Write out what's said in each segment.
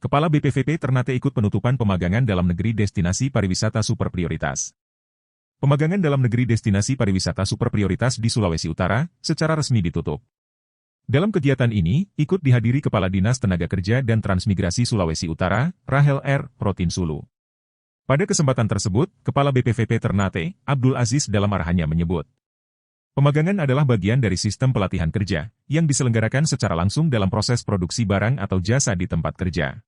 Kepala BPVP Ternate ikut penutupan pemagangan dalam negeri destinasi pariwisata super prioritas. Pemagangan dalam negeri destinasi pariwisata super prioritas di Sulawesi Utara secara resmi ditutup. Dalam kegiatan ini, ikut dihadiri Kepala Dinas Tenaga Kerja dan Transmigrasi Sulawesi Utara, Rahel R. Rotinsulu. Pada kesempatan tersebut, Kepala BPVP Ternate, Abdul Aziz dalam arahannya menyebut, pemagangan adalah bagian dari sistem pelatihan kerja, yang diselenggarakan secara langsung dalam proses produksi barang atau jasa di tempat kerja.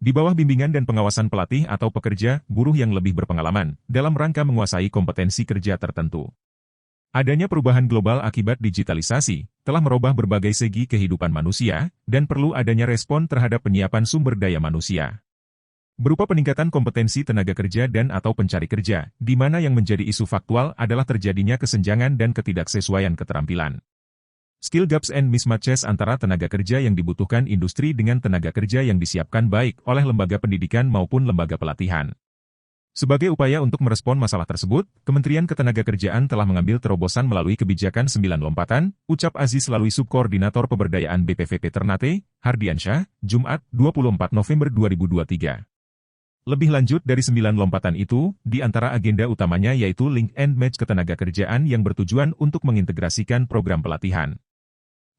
Di bawah bimbingan dan pengawasan pelatih atau pekerja, buruh yang lebih berpengalaman, dalam rangka menguasai kompetensi kerja tertentu. Adanya perubahan global akibat digitalisasi, telah merubah berbagai segi kehidupan manusia, dan perlu adanya respon terhadap penyiapan sumber daya manusia. Berupa peningkatan kompetensi tenaga kerja dan atau pencari kerja, di mana yang menjadi isu faktual adalah terjadinya kesenjangan dan ketidaksesuaian keterampilan. Skill gaps and mismatches antara tenaga kerja yang dibutuhkan industri dengan tenaga kerja yang disiapkan baik oleh lembaga pendidikan maupun lembaga pelatihan. Sebagai upaya untuk merespon masalah tersebut, Kementerian Ketenagakerjaan telah mengambil terobosan melalui kebijakan 9 lompatan, ucap Aziz melalui Subkoordinator Pemberdayaan BPVP Ternate, Hardiansyah, Jumat, 24 November 2023. Lebih lanjut dari 9 lompatan itu, di antara agenda utamanya yaitu link and match ketenagakerjaan yang bertujuan untuk mengintegrasikan program pelatihan,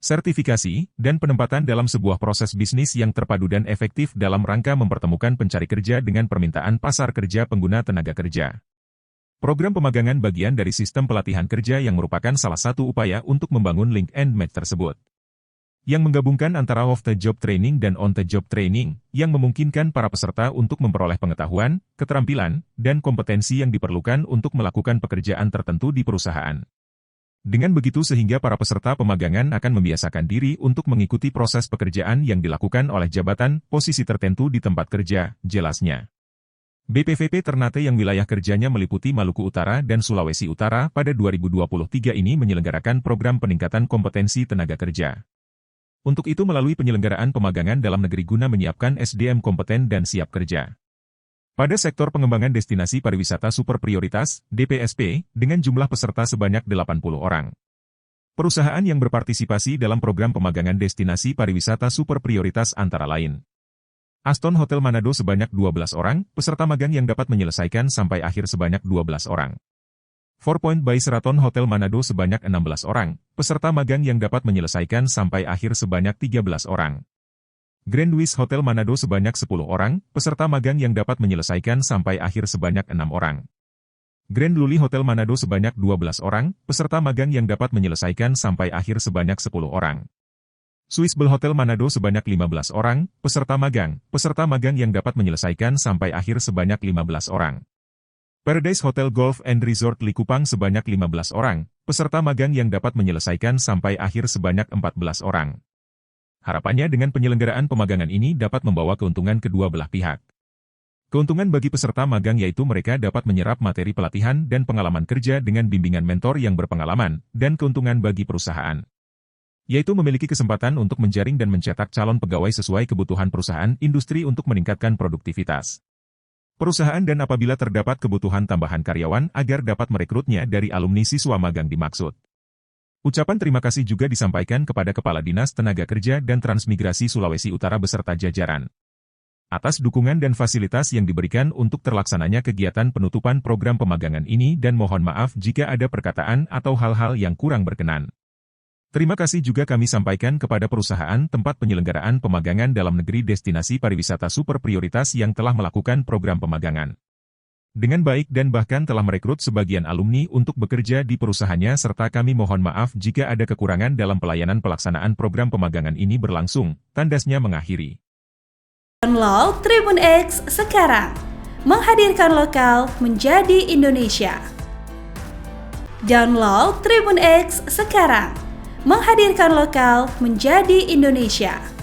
sertifikasi, dan penempatan dalam sebuah proses bisnis yang terpadu dan efektif dalam rangka mempertemukan pencari kerja dengan permintaan pasar kerja pengguna tenaga kerja. Program pemagangan bagian dari sistem pelatihan kerja yang merupakan salah satu upaya untuk membangun link and match tersebut, yang menggabungkan antara off-the-job training dan on-the-job training, yang memungkinkan para peserta untuk memperoleh pengetahuan, keterampilan, dan kompetensi yang diperlukan untuk melakukan pekerjaan tertentu di perusahaan. Dengan begitu sehingga para peserta pemagangan akan membiasakan diri untuk mengikuti proses pekerjaan yang dilakukan oleh jabatan, posisi tertentu di tempat kerja, jelasnya. BPVP Ternate yang wilayah kerjanya meliputi Maluku Utara dan Sulawesi Utara pada 2023 ini menyelenggarakan program peningkatan kompetensi tenaga kerja. Untuk itu melalui penyelenggaraan pemagangan dalam negeri guna menyiapkan SDM kompeten dan siap kerja. Pada sektor pengembangan destinasi pariwisata super prioritas, DPSP, dengan jumlah peserta sebanyak 80 orang. Perusahaan yang berpartisipasi dalam program pemagangan destinasi pariwisata super prioritas antara lain Aston Hotel Manado sebanyak 12 orang, peserta magang yang dapat menyelesaikan sampai akhir sebanyak 12 orang. 4 Point by Sheraton Hotel Manado sebanyak 16 orang, peserta magang yang dapat menyelesaikan sampai akhir sebanyak 13 orang. Grand Wish Hotel Manado sebanyak 10 orang, peserta magang yang dapat menyelesaikan sampai akhir sebanyak 6 orang. Grand Luli Hotel Manado sebanyak 12 orang, peserta magang yang dapat menyelesaikan sampai akhir sebanyak 10 orang. Swiss Bell Hotel Manado sebanyak 15 orang, peserta magang yang dapat menyelesaikan sampai akhir sebanyak 15 orang. Paradise Hotel Golf and Resort Likupang sebanyak 15 orang, peserta magang yang dapat menyelesaikan sampai akhir sebanyak 14 orang. Harapannya dengan penyelenggaraan pemagangan ini dapat membawa keuntungan kedua belah pihak. Keuntungan bagi peserta magang yaitu mereka dapat menyerap materi pelatihan dan pengalaman kerja dengan bimbingan mentor yang berpengalaman, dan keuntungan bagi perusahaan, yaitu memiliki kesempatan untuk menjaring dan mencetak calon pegawai sesuai kebutuhan perusahaan industri untuk meningkatkan produktivitas perusahaan dan apabila terdapat kebutuhan tambahan karyawan agar dapat merekrutnya dari alumni siswa magang dimaksud. Ucapan terima kasih juga disampaikan kepada Kepala Dinas Tenaga Kerja dan Transmigrasi Sulawesi Utara beserta jajaran atas dukungan dan fasilitas yang diberikan untuk terlaksananya kegiatan penutupan program pemagangan ini dan mohon maaf jika ada perkataan atau hal-hal yang kurang berkenan. Terima kasih juga kami sampaikan kepada perusahaan tempat penyelenggaraan pemagangan dalam negeri destinasi pariwisata super prioritas yang telah melakukan program pemagangan dengan baik dan bahkan telah merekrut sebagian alumni untuk bekerja di perusahaannya serta kami mohon maaf jika ada kekurangan dalam pelayanan pelaksanaan program pemagangan ini berlangsung, tandasnya mengakhiri. Download Tribun X sekarang, menghadirkan lokal menjadi Indonesia. Download Tribun X sekarang, menghadirkan lokal menjadi Indonesia.